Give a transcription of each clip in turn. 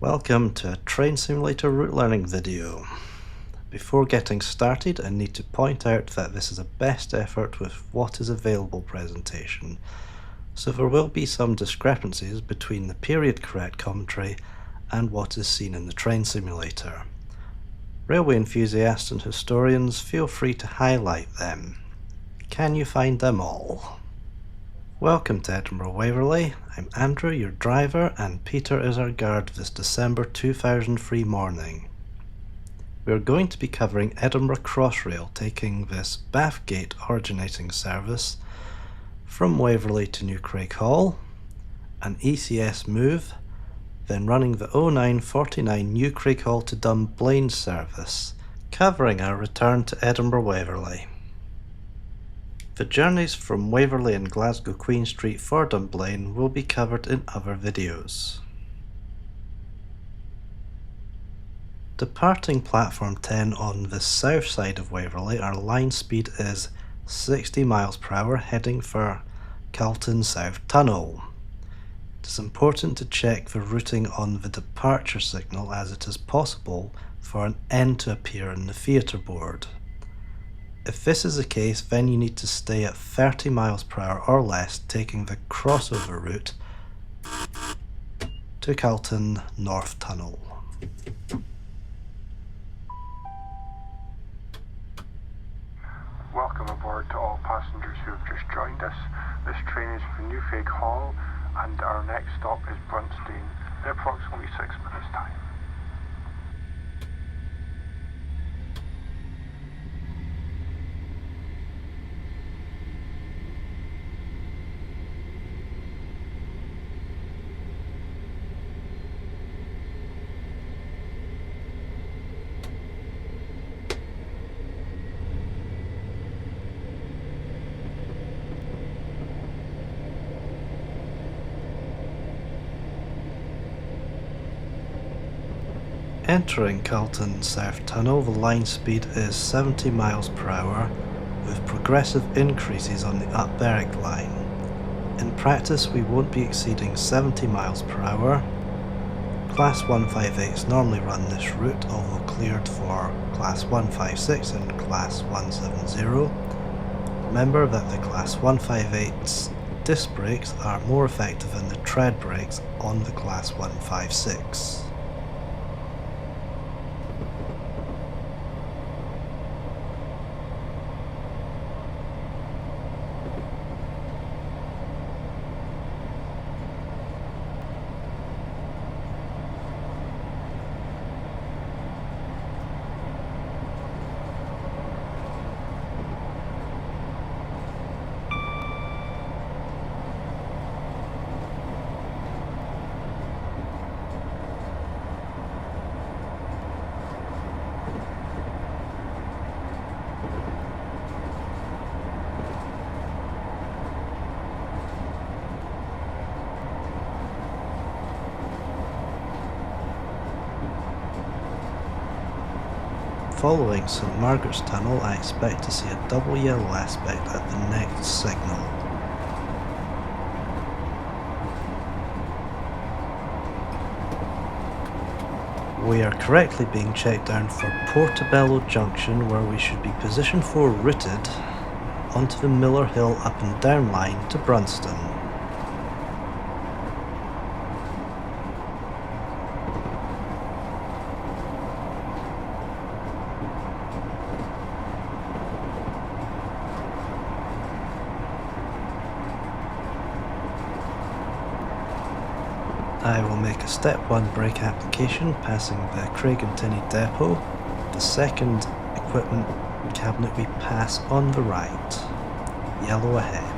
Welcome to a train simulator route learning video. Before getting started, I need to point out that this is a best effort with what is available presentation, so there will be some discrepancies between the period correct commentary and what is seen in the train simulator. Railway enthusiasts and historians, feel free to highlight them. Can you find them all? Welcome to Edinburgh Waverley. I'm Andrew, your driver, and Peter is our guard this December 2003 morning. We are going to be covering Edinburgh Crossrail, taking this Bathgate originating service from Waverley to Newcraighall, an ECS move, then running the 0949 Newcraighall to Dunblane service, covering our return to Edinburgh Waverley. The journeys from Waverley and Glasgow Queen Street for Dunblane will be covered in other videos. Departing platform 10 on the south side of Waverley, our line speed is 60 miles per hour heading for Carlton South Tunnel. It is important to check the routing on the departure signal, as it is possible for an N to appear in the theatre board. If this is the case, then you need to stay at 30 miles per hour or less, taking the crossover route to Carlton North Tunnel. Welcome aboard to all passengers who have just joined us. This train is for Newcraighall and our next stop is Brunston in approximately 6 minutes' time. Entering Carlton South Tunnel, the line speed is 70 miles per hour, with progressive increases on the Up Berwick line. In practice, we won't be exceeding 70 miles per hour. Class 158s normally run this route, although cleared for Class 156 and Class 170. Remember that the Class 158's disc brakes are more effective than the tread brakes on the Class 156. Following St Margaret's Tunnel, I expect to see a double yellow aspect at the next signal. We are correctly being checked down for Portobello Junction, where we should be position 4 routed onto the Miller Hill up and down line to Brunston. I will make a step 1 brake application passing the Craig and Tinney depot. The second equipment cabinet we pass on the right. Yellow ahead.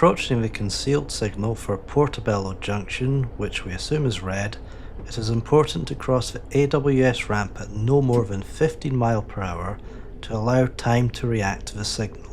approaching the concealed signal for Portobello Junction, which we assume is red, it is important to cross the AWS ramp at no more than 15 mph to allow time to react to the signal.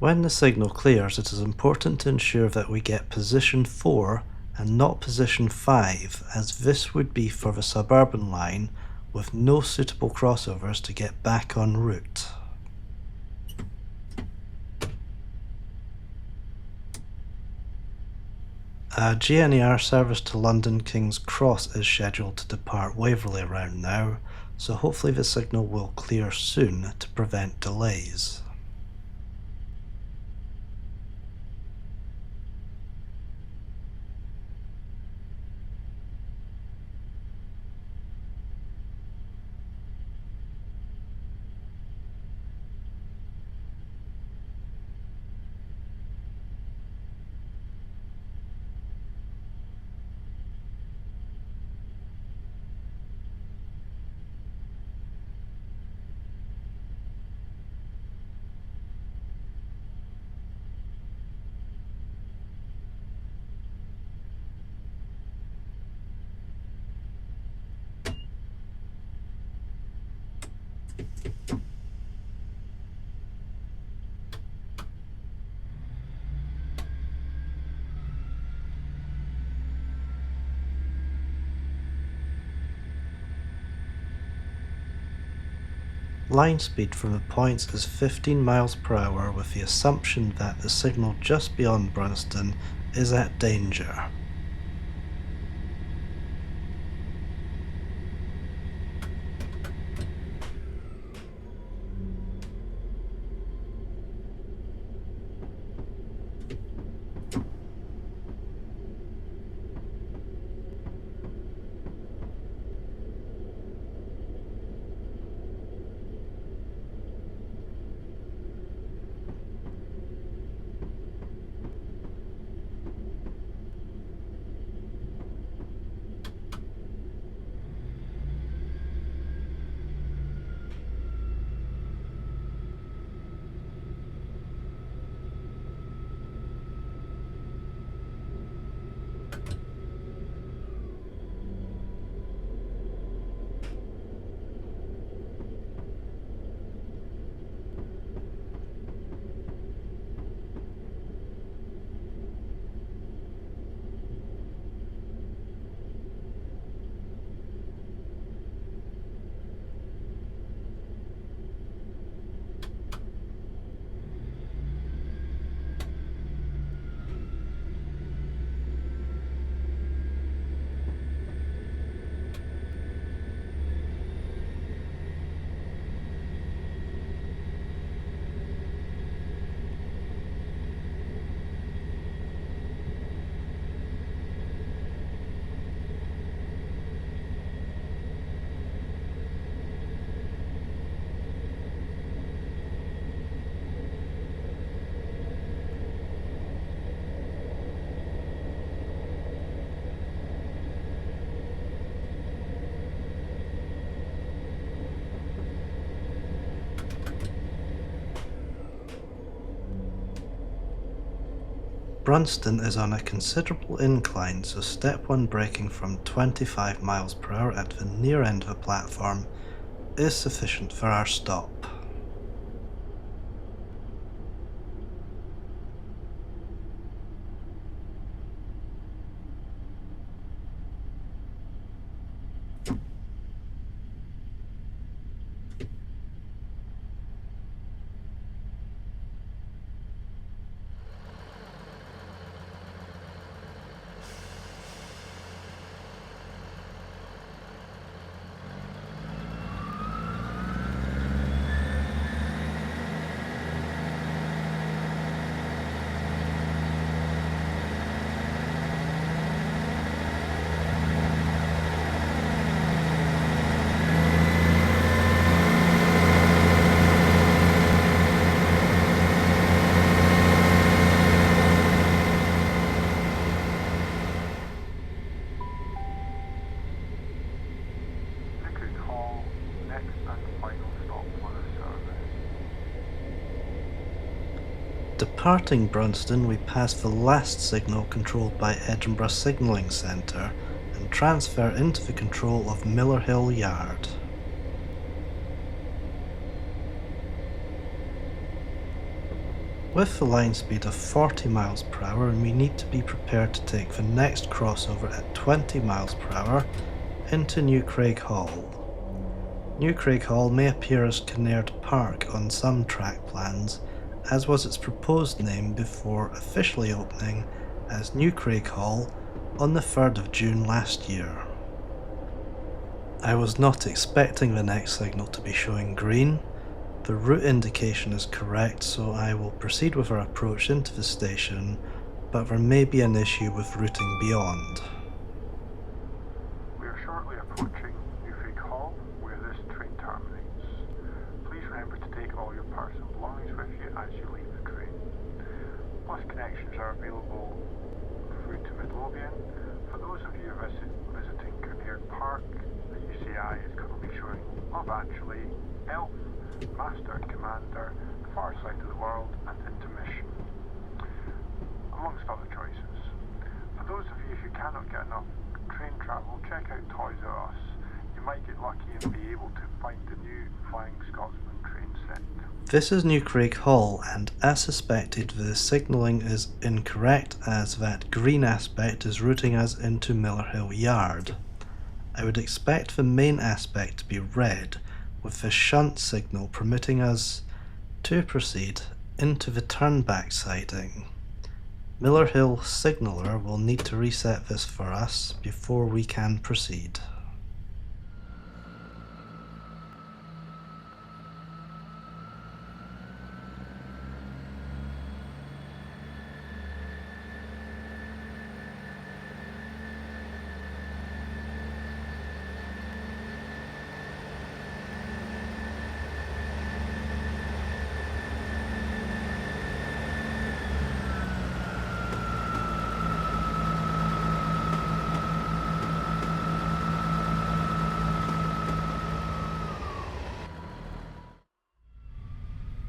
When the signal clears, it is important to ensure that we get position 4 and not position 5, as this would be for the suburban line with no suitable crossovers to get back en route. A GNER service to London King's Cross is scheduled to depart Waverley around now, so hopefully the signal will clear soon to prevent delays. Line speed from the points is 15 mph with the assumption that the signal just beyond Brunston is at danger. Brunston is on a considerable incline, so step 1 braking from 25 mph at the near end of the platform is sufficient for our stop. Departing Brunston, we pass the last signal controlled by Edinburgh Signalling Centre and transfer into the control of Midlothian Yard. With the line speed of 40 miles per hour, we need to be prepared to take the next crossover at 20 miles per hour into Newcraighall. Newcraighall may appear as Kinnaird Park on some track plans, as was its proposed name before officially opening as Newcraighall on the 3rd of June last year. I was not expecting the next signal to be showing green. The route indication is correct, so I will proceed with our approach into the station, but there may be an issue with routing beyond. We are shortly approaching Newcraighall, where this train terminates. Please remember to take all your personal belongings with you as you leave the train. Bus connections are available through to Midlothian. For those of you visiting Kinnaird Park, the UCI is currently showing Love Actually, Elf, Master and Commander, The Far Side of the World and Intermission, amongst other choices. For those of you who cannot get enough train travel, check out Toys R Us. You might get lucky and be able to find the new Flying Scotsman train set. This is Newcraighall, and as suspected, the signalling is incorrect, as that green aspect is routing us into Midlothian Yard. I would expect the main aspect to be red, with the shunt signal permitting us to proceed into the turnback siding. Midlothian signaller will need to reset this for us before we can proceed.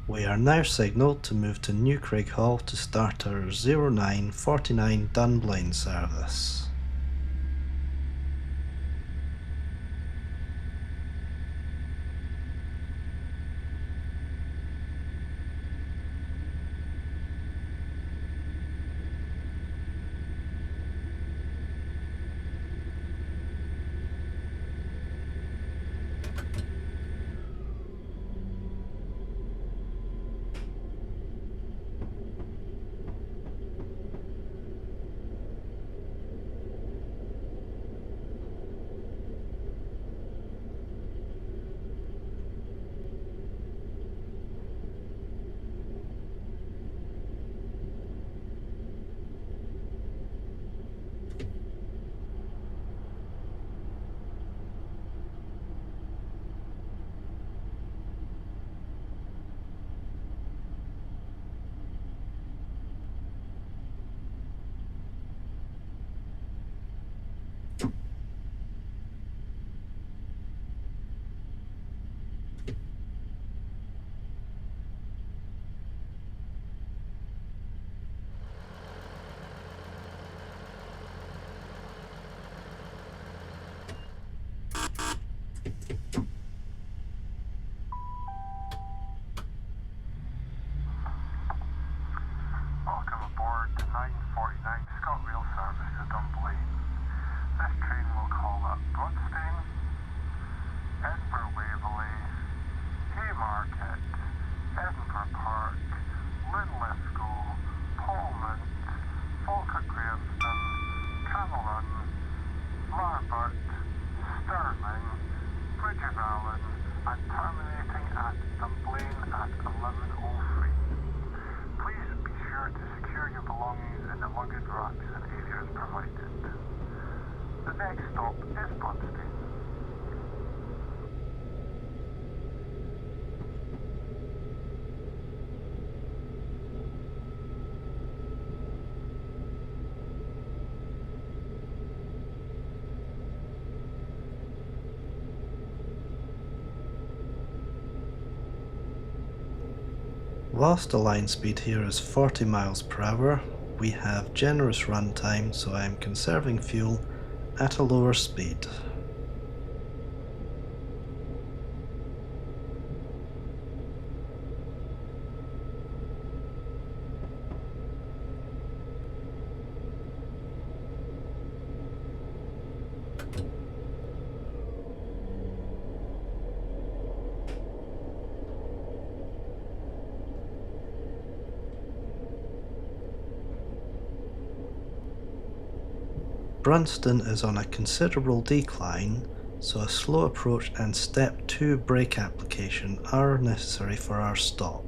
We are now signalled to move to Newcraighall to start our 0949 Dunblane service. Welcome aboard the 949 ScotRail service to Dunblane. This train will call at Brunston, Edinburgh Waverley, Haymarket, Edinburgh Park, Linlithgow, Polmont, Falkirk Graveston, Camelon, Larbert, Stirling, Bridge of Allen, and terminating at Dunblane at 11:03. Please be sure to secure your belongings in the luggage racks and areas provided. The next stop is Brunston. Whilst the line speed here is 40 miles per hour, we have generous run time, so I am conserving fuel at a lower speed. Brunston is on a considerable decline, so a slow approach and step 2 brake application are necessary for our stop.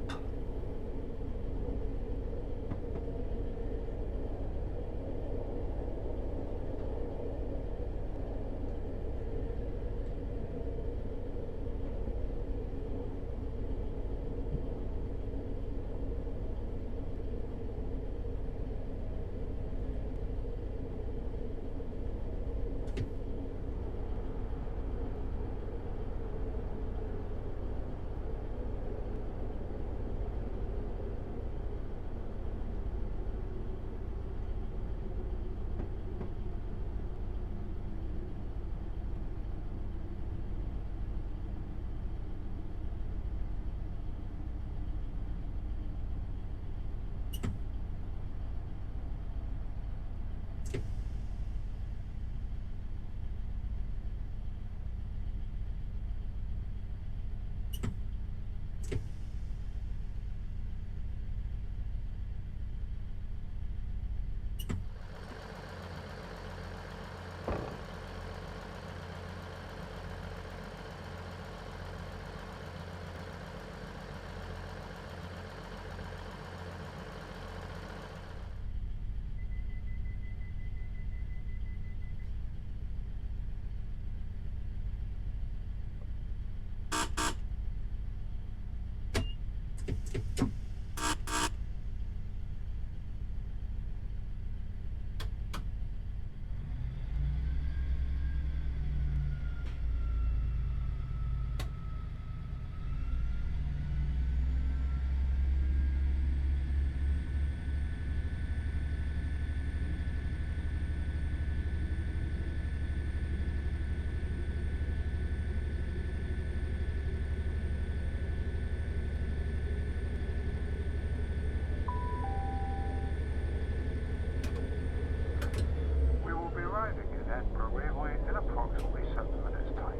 Edinburgh Waverley in approximately 7 minutes' time.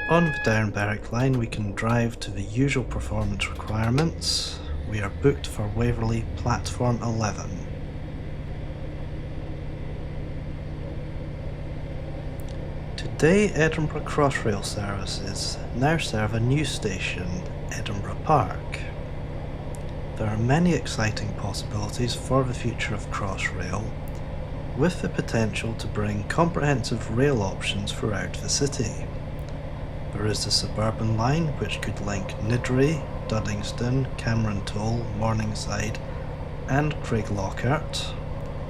On the Downberwick line we can drive to the usual performance requirements. We are booked for Waverley Platform 11. Today Edinburgh Crossrail services now serve a new station, Edinburgh Park. There are many exciting possibilities for the future of Crossrail, with the potential to bring comprehensive rail options throughout the city. There is the suburban line, which could link Newcraighall, Duddingston, Cameron Toll, Morningside and Craiglockhart.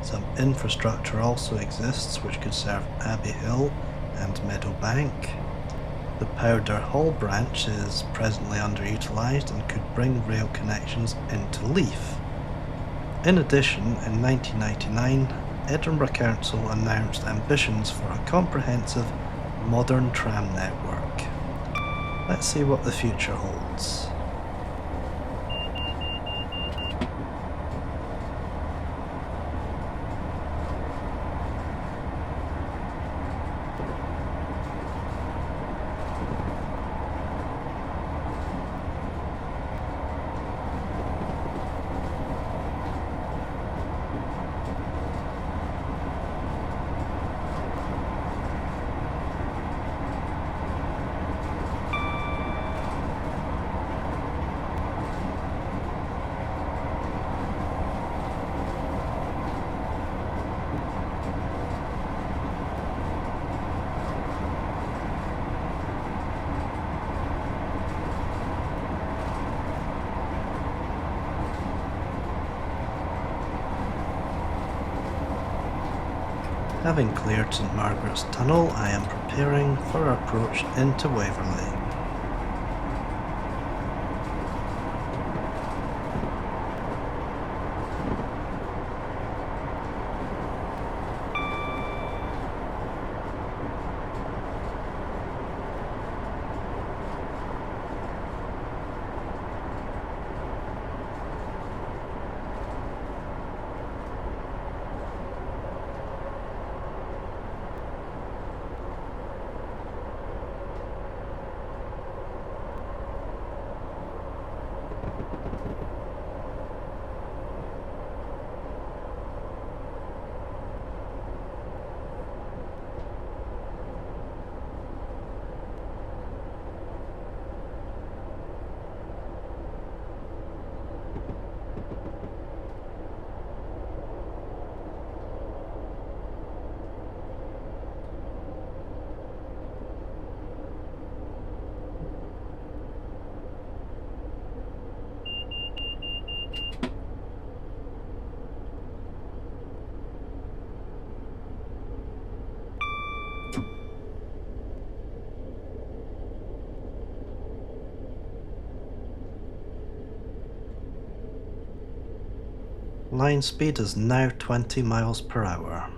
Some infrastructure also exists which could serve Abbey Hill and Meadowbank. The Powder Hall branch is presently underutilised and could bring rail connections into Leith. In addition, in 1999, Edinburgh Council announced ambitions for a comprehensive, modern tram network. Let's see what the future holds. Having cleared St Margaret's Tunnel, I am preparing for our approach into Waverley. Line speed is now 20 miles per hour.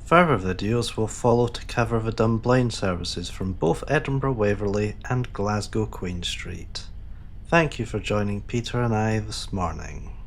Further videos will follow to cover the Dunblane services from both Edinburgh Waverley and Glasgow Queen Street. Thank you for joining Peter and I this morning.